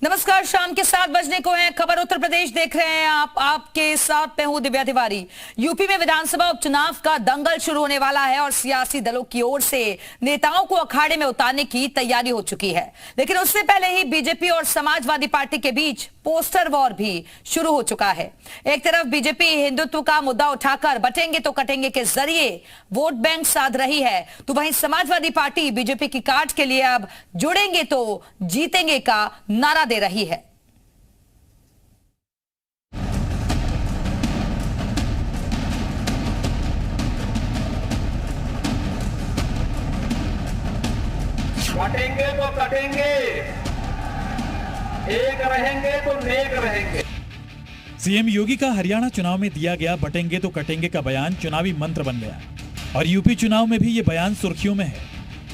नमस्कार, शाम के 7 बजने को है। खबर उत्तर प्रदेश देख रहे हैं आप। आपके साथ मैं हूं दिव्या तिवारी। यूपी में विधानसभा उपचुनाव का दंगल शुरू होने वाला है और सियासी दलों की ओर से नेताओं को अखाड़े में उतारने की तैयारी हो चुकी है। लेकिन उससे पहले ही बीजेपी और समाजवादी पार्टी के बीच पोस्टर वॉर भी शुरू हो चुका है। एक तरफ बीजेपी हिंदुत्व का मुद्दा उठाकर बटेंगे तो कटेंगे के जरिए वोट बैंक साध रही है, तो वहीं समाजवादी पार्टी बीजेपी की काट के लिए अब जुड़ेंगे तो जीतेंगे का नारा दे रही है। कटेंगे तो कटेंगे, एक रहेंगे तो नेक रहेंगे। सीएम योगी का हरियाणा चुनाव में दिया गया बटेंगे तो कटेंगे का बयान चुनावी मंत्र बन गया और यूपी चुनाव में भी ये बयान सुर्खियों में है।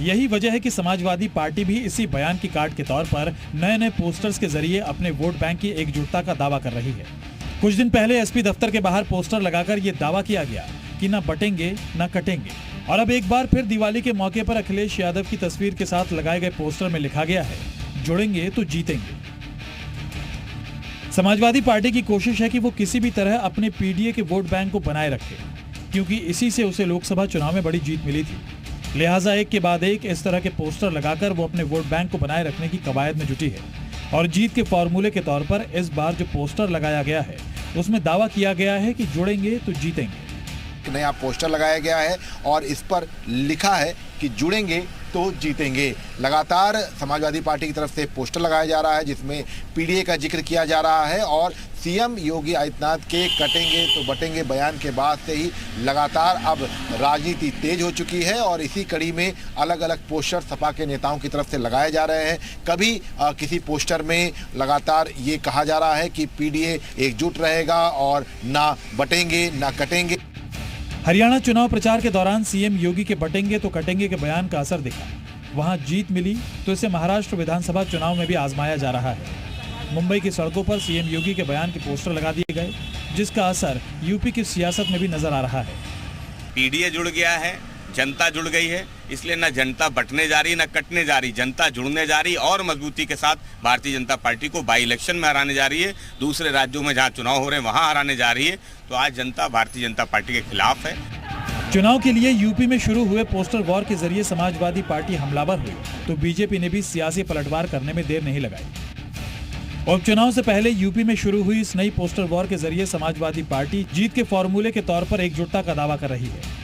यही वजह है कि समाजवादी पार्टी भी इसी बयान की काट के तौर पर नए नए पोस्टर्स के जरिए अपने वोट बैंक की एकजुटता का दावा कर रही है। कुछ दिन पहले एसपी दफ्तर के बाहर पोस्टर लगाकर ये दावा किया गया कि न बटेंगे न कटेंगे, और अब एक बार फिर दिवाली के मौके पर अखिलेश यादव की तस्वीर के साथ लगाए गए पोस्टर में लिखा गया है, जुड़ेंगे तो जीतेंगे। समाजवादी पार्टी की कोशिश है कि वो किसी भी तरह अपने पीडीए के वोट बैंक को बनाए रखे, क्योंकि इसी से उसे लोकसभा चुनाव में बड़ी जीत मिली थी। लिहाजा एक के बाद एक इस तरह के पोस्टर लगाकर वो अपने वोट बैंक को बनाए रखने की कवायद में जुटी है। और जीत के फॉर्मूले के तौर पर इस बार जो पोस्टर लगाया गया है उसमें दावा किया गया है कि जुड़ेंगे तो जीतेंगे। नया पोस्टर लगाया गया है और इस पर लिखा है कि जुड़ेंगे तो जीतेंगे। लगातार समाजवादी पार्टी की तरफ से पोस्टर लगाया जा रहा है जिसमें पीडीए का जिक्र किया जा रहा है और सीएम योगी आदित्यनाथ के कटेंगे तो बटेंगे बयान के बाद से ही लगातार अब राजनीति तेज हो चुकी है और इसी कड़ी में अलग अलग पोस्टर सपा के नेताओं की तरफ से लगाए जा रहे हैं। कभी किसी पोस्टर में लगातार ये कहा जा रहा है कि पीडीए एकजुट रहेगा और ना बटेंगे ना कटेंगे। हरियाणा चुनाव प्रचार के दौरान सीएम योगी के बटेंगे तो कटेंगे के बयान का असर दिखा। वहां जीत मिली तो इसे महाराष्ट्र विधानसभा चुनाव में भी आजमाया जा रहा है। मुंबई की सड़कों पर सीएम योगी के बयान के पोस्टर लगा दिए गए, जिसका असर यूपी की सियासत में भी नजर आ रहा है। पीडीए जुड़ गया है, जनता जुड़ गई है, इसलिए न जनता बटने जा रही न कटने जा रही, जनता जुड़ने जा रही और मजबूती के साथ भारतीय जनता पार्टी को बाई इलेक्शन में हराने जा रही है। दूसरे राज्यों में जहां चुनाव हो रहे हैं वहां हराने जा रही है। तो आज जनता भारतीय जनता पार्टी के खिलाफ है। चुनाव के लिए यूपी में शुरू हुए पोस्टर वॉर के जरिए समाजवादी पार्टी हमलावर हुई तो बीजेपी ने भी सियासी पलटवार करने में देर नहीं लगाई। उपचुनाव से पहले यूपी में शुरू हुई इस नई पोस्टर वॉर के जरिए समाजवादी पार्टी जीत के फॉर्मूले के तौर पर एकजुटता का दावा कर रही है।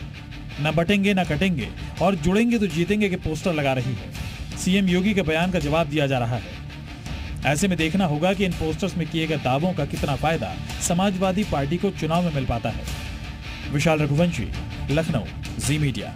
न बटेंगे न कटेंगे और जुड़ेंगे तो जीतेंगे के पोस्टर लगा रही है। सीएम योगी के बयान का जवाब दिया जा रहा है। ऐसे में देखना होगा कि इन पोस्टर्स में किए गए दावों का कितना फायदा समाजवादी पार्टी को चुनाव में मिल पाता है। विशाल रघुवंशी, लखनऊ, जी मीडिया।